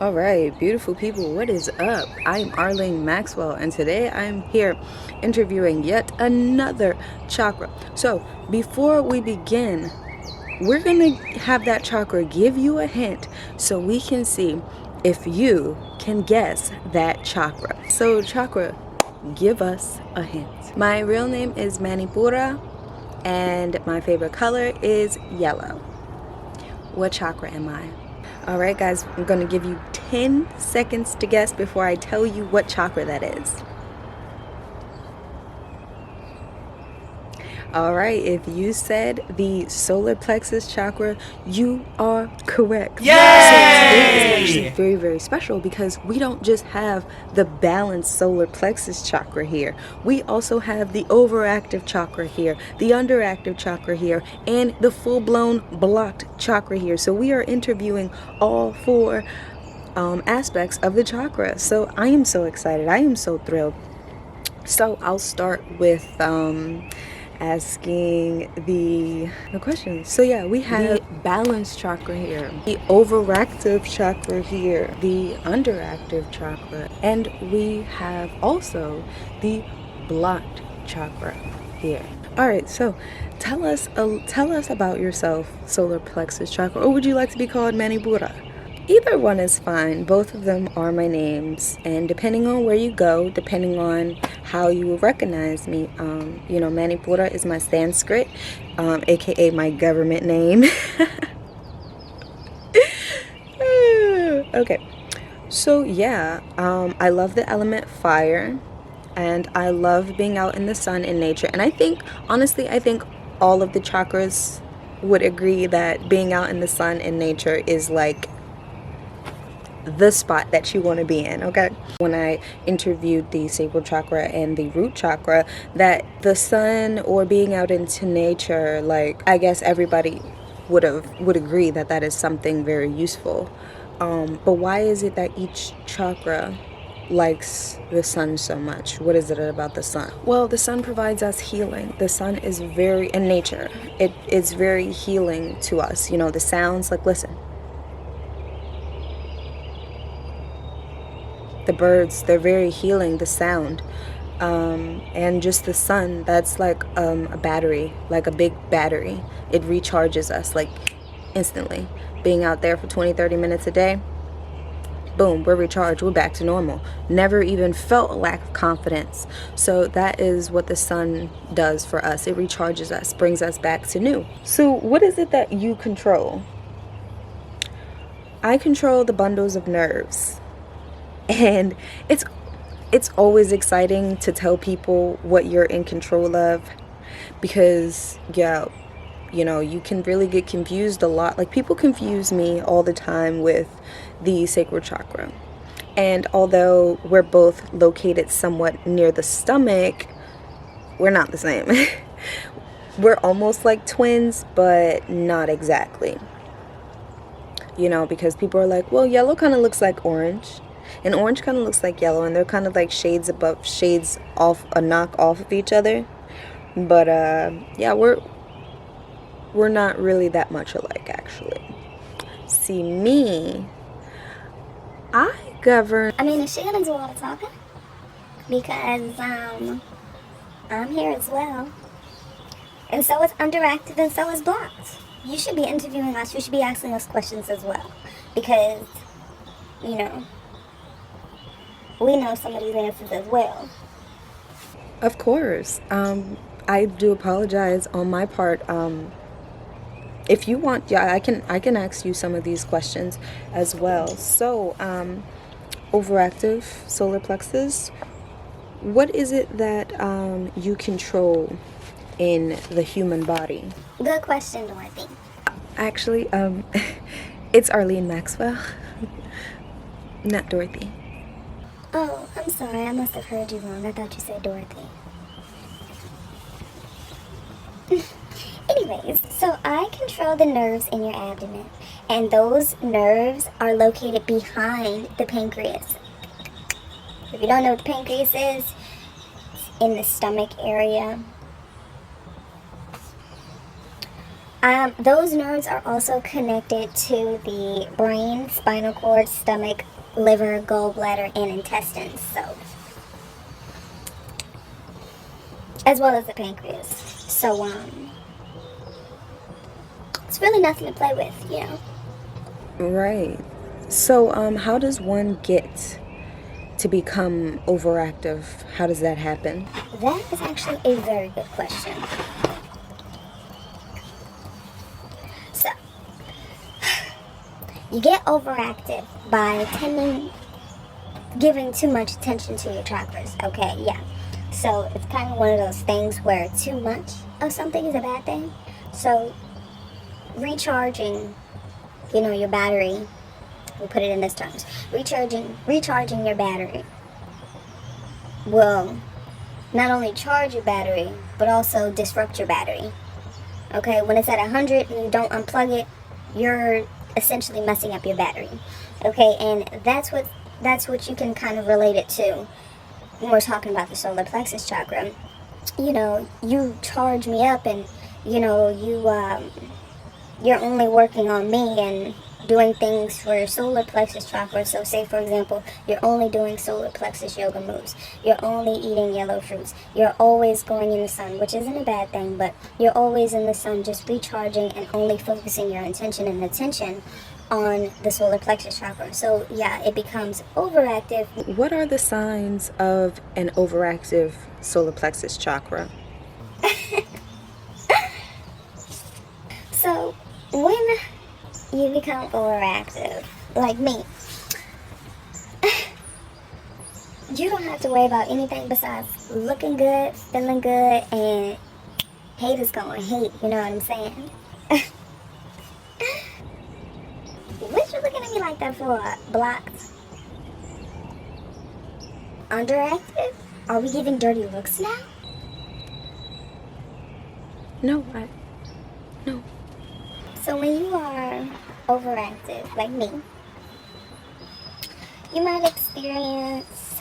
All right, beautiful people, what is up? I'm Arlene Maxwell, and today I'm here interviewing yet another chakra. So, before we begin, we're gonna have that chakra give you a hint so we can see if you can guess that chakra. So, chakra, give us a hint. My real name is Manipura, and my favorite color is yellow. What chakra am I? Alright guys, I'm going to give you 10 seconds to guess before I tell you what chakra that is. Alright, if you said the solar plexus chakra, you are correct. Yay! So today is actually very, very special because we don't just have the balanced solar plexus chakra here. We also have the overactive chakra here, the underactive chakra here, and the full-blown blocked chakra here. So we are interviewing all four aspects of the chakra. So I am so excited. I am so thrilled. So I'll start with asking the questions. So yeah, we have the balanced chakra here, the overactive chakra here, the underactive chakra, and we have also the blocked chakra here. All right, so tell us about yourself, solar plexus chakra, or would you like to be called Manipura? Either one is fine. Both of them are my names, and depending on where you go, depending on how you will recognize me, Manipura is my Sanskrit, aka my government name. Okay, so yeah, I love the element fire, and I love being out in the sun in nature. And I think, honestly, all of the chakras would agree that being out in the sun in nature is like the spot that you want to be in. Okay, when I interviewed the sacral chakra and the root chakra, that the sun or being out into nature, like, I guess everybody would agree that that is something very useful. But why is it that each chakra likes the sun so much? What is it about the sun? Well, the sun provides us healing. The sun is very, in nature, it is very healing to us. The sounds, like, listen. The birds, they're very healing, the sound. And just the sun, that's like a battery, like a big battery. It recharges us like instantly. Being out there for 20-30 minutes a day, boom, we're recharged, we're back to normal. Never even felt a lack of confidence. So that is what the sun does for us. It recharges us, brings us back to new. So what is it that you control? I control the bundles of nerves. And it's always exciting to tell people what you're in control of, because you can really get confused a lot. Like, people confuse me all the time with the sacral chakra, and although we're both located somewhat near the stomach, we're not the same. We're almost like twins, but not exactly, because people are like, well, yellow kind of looks like orange, and orange kind of looks like yellow, and they're kind of like shades off, a knock off of each other. But yeah, we're not really that much alike, actually. See, me, I govern. I mean, is she gonna do all the talking? Because I'm here as well, and so is underactive, and so is blocked. You should be interviewing us. You should be asking us questions as well, because we know some of these answers as well. Of course. I do apologize on my part. If you want, yeah, I can ask you some of these questions as well. So, overactive solar plexus, what is it that you control in the human body? Good question, Dorothy. Actually, it's Arlene Maxwell, not Dorothy. Oh, I'm sorry. I must have heard you wrong. I thought you said Dorothy. Anyways, so I control the nerves in your abdomen, and those nerves are located behind the pancreas. If you don't know what the pancreas is, it's in the stomach area. Those nerves are also connected to the brain, spinal cord, stomach, liver, gallbladder, and intestines. So, as well as the pancreas. So, it's really nothing to play with, you know. Right. So, how does one get to become overactive? How does that happen? That is actually a very good question. So, you get overactive by giving too much attention to your chakras. Okay, yeah. So it's kind of one of those things where too much of something is a bad thing. So recharging, your battery, we'll put it in this terms. Recharging your battery will not only charge your battery, but also disrupt your battery. Okay, when it's at 100 and you don't unplug it, you're essentially messing up your battery. Okay, and that's what you can kind of relate it to when we're talking about the solar plexus chakra. You charge me up, and you're only working on me and doing things for your solar plexus chakra. So say, for example, you're only doing solar plexus yoga moves. You're only eating yellow fruits. You're always going in the sun, which isn't a bad thing, but you're always in the sun just recharging and only focusing your intention and attention on the solar plexus chakra. So yeah, it becomes overactive. What are the signs of an overactive solar plexus chakra? So when you become overactive, like me, you don't have to worry about anything besides looking good, feeling good, and haters gonna hate, you know what I'm saying? What you looking at me like that for? Blocked? Underactive? Are we giving dirty looks now? No. So when you are overactive, like me, you might experience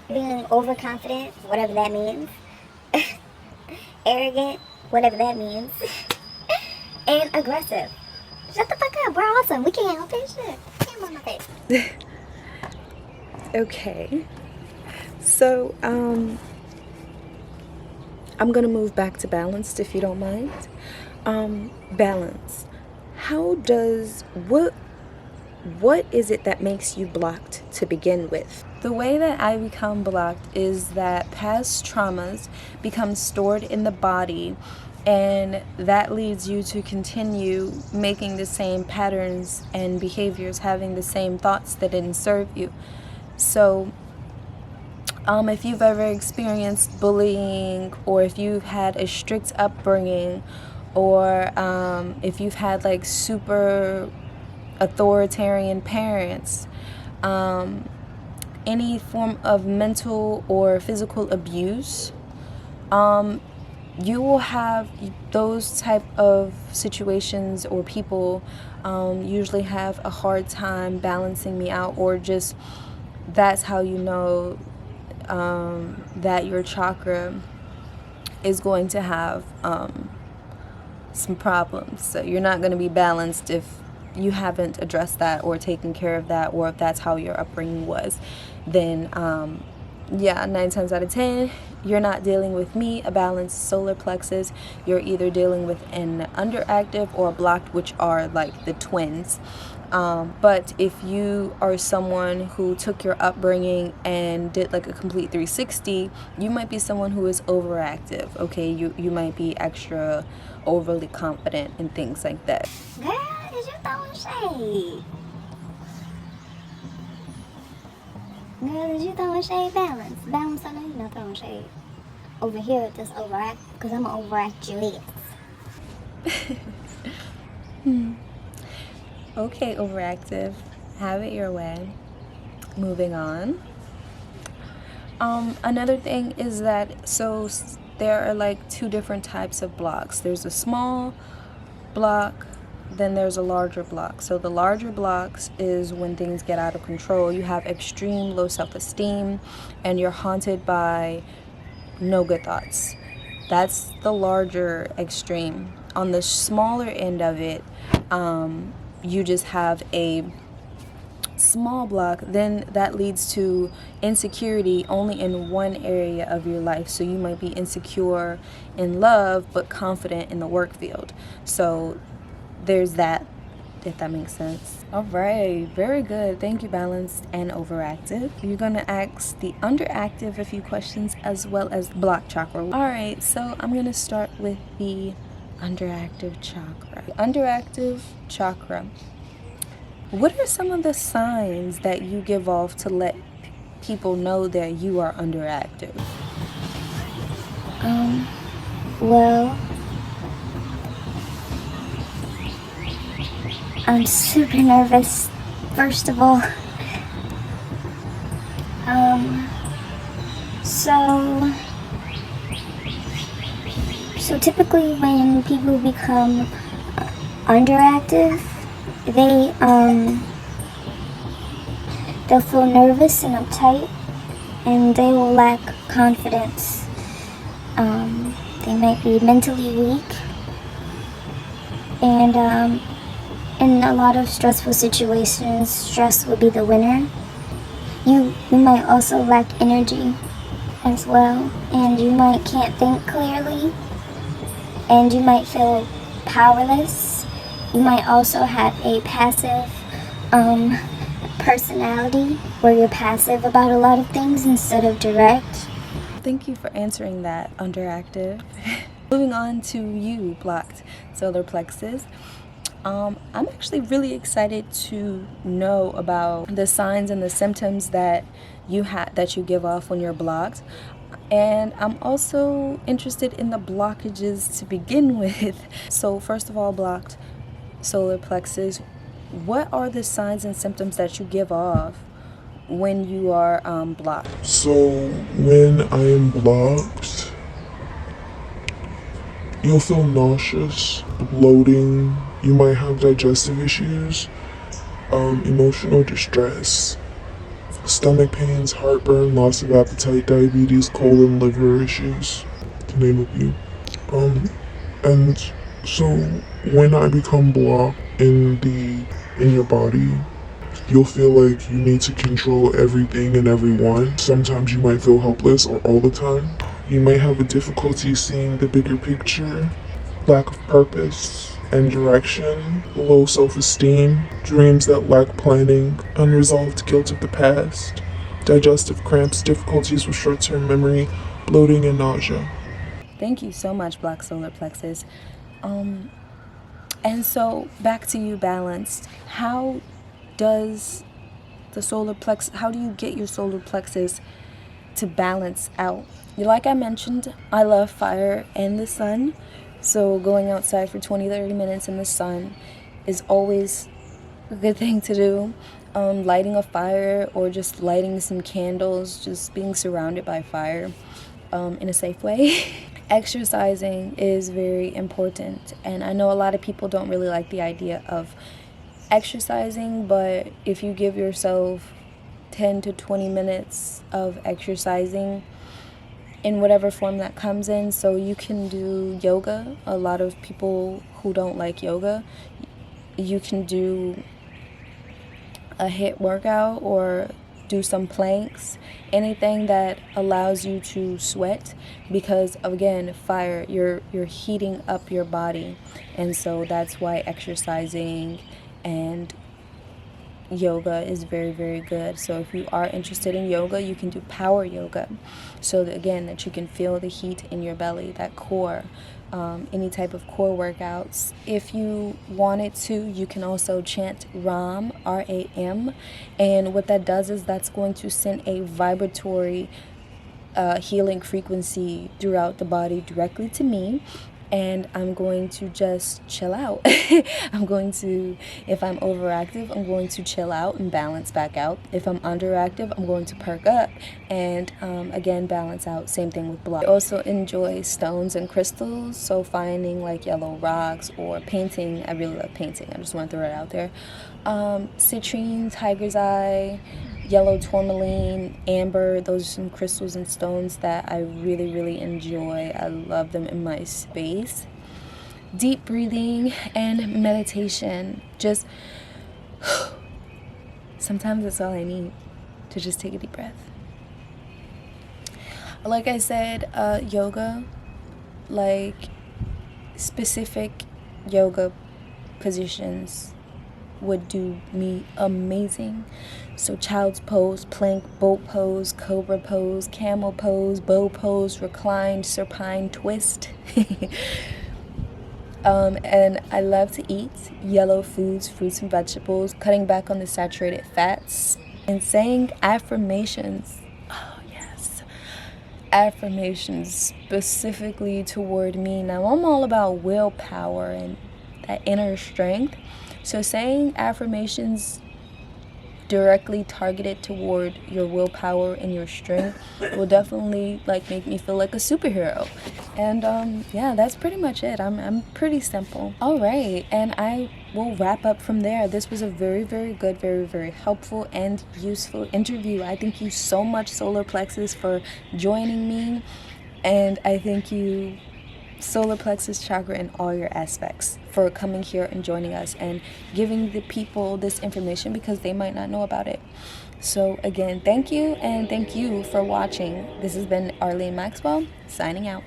being overconfident, whatever that means, arrogant, whatever that means, and aggressive. Shut the fuck up, we're awesome. We can't help it. Shit. Damn on my face. Okay. So, I'm gonna move back to balanced if you don't mind. Balance. What is it that makes you blocked to begin with? The way that I become blocked is that past traumas become stored in the body, and that leads you to continue making the same patterns and behaviors, having the same thoughts that didn't serve you. So if you've ever experienced bullying, or if you've had a strict upbringing, or if you've had like super authoritarian parents, any form of mental or physical abuse, you will have those type of situations, or people usually have a hard time balancing me out, or just that's how you know that your chakra is going to have some problems. So you're not going to be balanced if you haven't addressed that or taken care of that, or if that's how your upbringing was. Then 9 times out of 10, you're not dealing with me, a balanced solar plexus. You're either dealing with an underactive or a blocked, which are like the twins. But if you are someone who took your upbringing and did like a complete 360, you might be someone who is overactive. Okay, you might be extra overly confident and things like that. Girl, is you throwing shade? Girl, is you throwing shade? Balance, I know you're not throwing shade. Over here, just overact, because I'm going to overact your ass. Okay, overactive. Have it your way. Moving on. Another thing is that, there are like 2 different types of blocks. There's a small block, then there's a larger block. So the larger blocks is when things get out of control. You have extreme low self-esteem, and you're haunted by no good thoughts. That's the larger extreme. on the smaller end of it, you just have a small block, then that leads to insecurity only in one area of your life. So you might be insecure in love but confident in the work field. So there's that, if that makes sense. All right, very good. Thank you, balanced and overactive. You're gonna ask the underactive a few questions as well as block chakra. All right, so I'm gonna start with the underactive chakra. The underactive chakra. What are some of the signs that you give off to let people know that you are underactive? Well, I'm super nervous, first of all. So typically when people become underactive, they'll feel nervous and uptight, and they will lack confidence. They might be mentally weak, and in a lot of stressful situations, stress will be the winner. You might also lack energy as well, and you can't think clearly, and you might feel powerless. You might also have a passive personality, where you're passive about a lot of things instead of direct. Thank you for answering that, underactive. Moving on to you, blocked solar plexus. I'm actually really excited to know about the signs and the symptoms that you give off when you're blocked. And I'm also interested in the blockages to begin with. So first of all, blocked solar plexus, what are the signs and symptoms that you give off when you are blocked? So when I am blocked, you'll feel nauseous, bloating, you might have digestive issues, emotional distress, stomach pains, heartburn, loss of appetite, diabetes, colon, liver issues, to name a few. And so when I become blocked in your body, you'll feel like you need to control everything and everyone. Sometimes you might feel helpless, or all the time. You might have a difficulty seeing the bigger picture, lack of purpose and direction, low self-esteem, dreams that lack planning, unresolved guilt of the past, digestive cramps, difficulties with short-term memory, bloating, and nausea. Thank you so much, blocked solar plexus. And so back to you, balanced. How does the solar plexus, how do you get your solar plexus to balance out? Like I mentioned, I love fire and the sun. So going outside for 20-30 minutes in the sun is always a good thing to do. Lighting a fire or just lighting some candles, just being surrounded by fire in a safe way. Exercising is very important, and I know a lot of people don't really like the idea of exercising, but if you give yourself 10 to 20 minutes of exercising in whatever form that comes in, so you can do yoga. A lot of people who don't like yoga, you can do a HIIT workout or do some planks, anything that allows you to sweat, because again, fire, you're heating up your body, and so that's why exercising and yoga is very, very good. So if you are interested in yoga, you can do power yoga, so that, again, that you can feel the heat in your belly, that core. Any type of core workouts. If you wanted to, you can also chant Ram, R-A-M, and what that does is that's going to send a vibratory healing frequency throughout the body directly to me, and I'm going to just chill out. I'm going to, if I'm overactive, I'm going to chill out and balance back out. If I'm underactive, I'm going to perk up and again balance out. Same thing with block. I also enjoy stones and crystals, so finding like yellow rocks or painting. I really love painting. I just want to throw it out there. Citrine, tiger's eye, yellow tourmaline, amber, those are some crystals and stones that I really, really enjoy. I love them in my space. deep breathing and meditation. Just sometimes that's all I need, to just take a deep breath. Like I said, yoga, like specific yoga positions would do me amazing. So child's pose, plank, boat pose, cobra pose, camel pose, bow pose, reclined, supine twist. And I love to eat yellow foods, fruits and vegetables, cutting back on the saturated fats, and saying affirmations. Oh yes, affirmations specifically toward me. Now I'm all about willpower and that inner strength. So saying affirmations directly targeted toward your willpower and your strength will definitely like make me feel like a superhero. And yeah, that's pretty much it. I'm pretty simple. All right, and I will wrap up from there. This was a very, very good, very, very helpful and useful interview. I thank you so much, solar plexus, for joining me, and I thank you, solar plexus chakra, in all your aspects, for coming here and joining us and giving the people this information because they might not know about it. So again, thank you, and thank you for watching. This has been Arlene Maxwell signing out.